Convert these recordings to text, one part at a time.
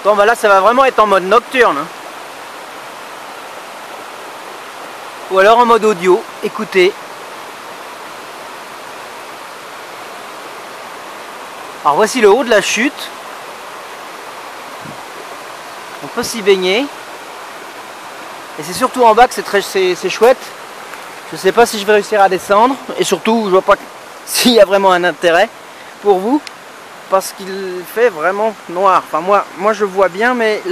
Bon bah là ça va vraiment être en mode nocturne. Hein. Ou alors en mode audio, écoutez. Alors voici le haut de la chute. On peut s'y baigner. Et c'est surtout en bas que c'est chouette. Je sais pas si je vais réussir à descendre. Et surtout, je vois pas s'il y a vraiment un intérêt pour vous. Parce qu'il fait vraiment noir. Enfin moi je vois bien, mais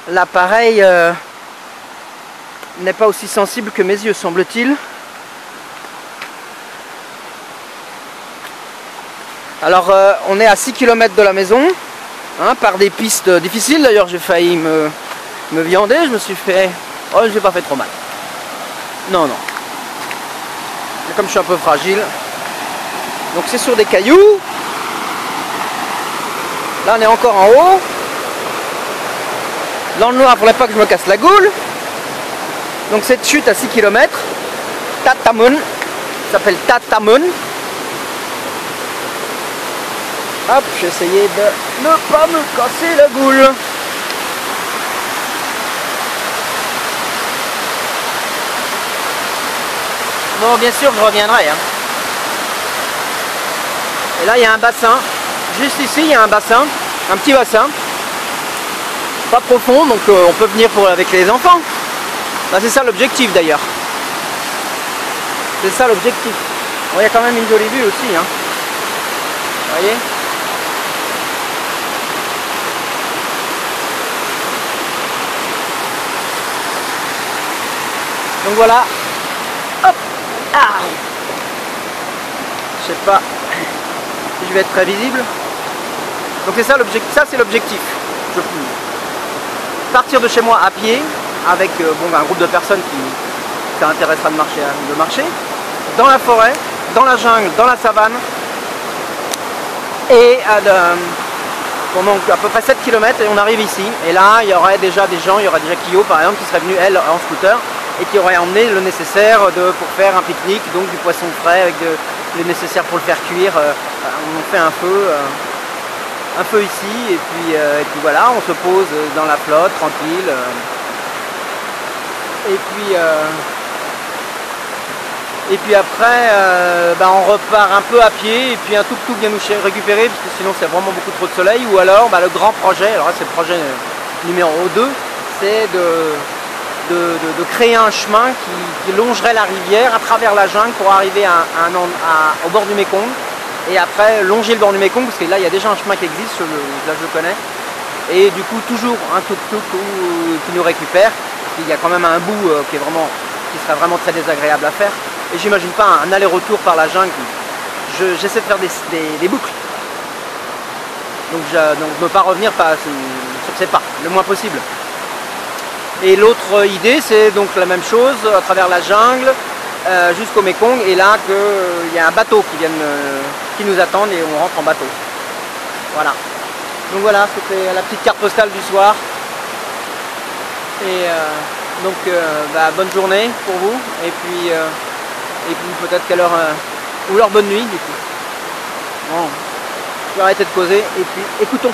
l'appareil n'est pas aussi sensible que mes yeux, semble-t-il. Alors on est à 6 km de la maison, hein, par des pistes difficiles. D'ailleurs j'ai failli me viander, je me suis fait... Oh, je n'ai pas fait trop mal. Non, non. Mais comme je suis un peu fragile. Donc c'est sur des cailloux. Là on est encore en haut. Dans le noir, il ne faudrait pas que je me casse la goule. Donc cette chute à 6 km, Tatamun, s'appelle Tatamun. Hop, j'ai essayé de ne pas me casser la goule. Bon, bien sûr, je reviendrai. Hein. Et là, il y a un bassin. Juste ici, il y a un bassin, un petit bassin. Pas profond, donc on peut venir avec les enfants. Bah, c'est ça l'objectif d'ailleurs. C'est ça l'objectif. Bon, il y a quand même une jolie vue aussi. Hein. Vous voyez ? Donc voilà. Hop. Ah. Je sais pas si je vais être très visible. Donc c'est ça l'objectif. Ça c'est l'objectif. Je peux partir de chez moi à pied avec bon, un groupe de personnes qui s'intéressera de marcher dans la forêt, dans la jungle, dans la savane et pendant à peu près 7 km et on arrive ici et là il y aurait déjà des gens, il y aurait déjà Kyo par exemple qui serait venue elle en scooter et qui aurait emmené le nécessaire pour faire un pique-nique, donc du poisson frais avec le nécessaire pour le faire cuire. On fait un feu ici et puis voilà, on se pose dans la flotte tranquille et puis après on repart un peu à pied et puis un tuk-tuk vient nous récupérer parce que sinon c'est vraiment beaucoup trop de soleil, ou alors le grand projet, alors là c'est le projet numéro 2, c'est de créer un chemin qui longerait la rivière à travers la jungle pour arriver au bord du Mékong. Et après longer le bord du Mékong, parce que là il y a déjà un chemin qui existe, là je le connais. Et du coup toujours un tuk-tuk qui nous récupère. Il y a quand même un bout qui serait vraiment très désagréable à faire. Et j'imagine pas un aller-retour par la jungle. J'essaie de faire des boucles. Donc ne pas revenir sur ses pas, le moins possible. Et l'autre idée c'est donc la même chose, à travers la jungle, jusqu'au Mékong, et là il y a un bateau qui nous attend et on rentre en bateau. Voilà. Donc voilà, c'était la petite carte postale du soir. Et donc bonne journée pour vous, et puis peut-être quelle heure, ou leur bonne nuit du coup. Bon, je vais arrêter de causer et puis écoutons.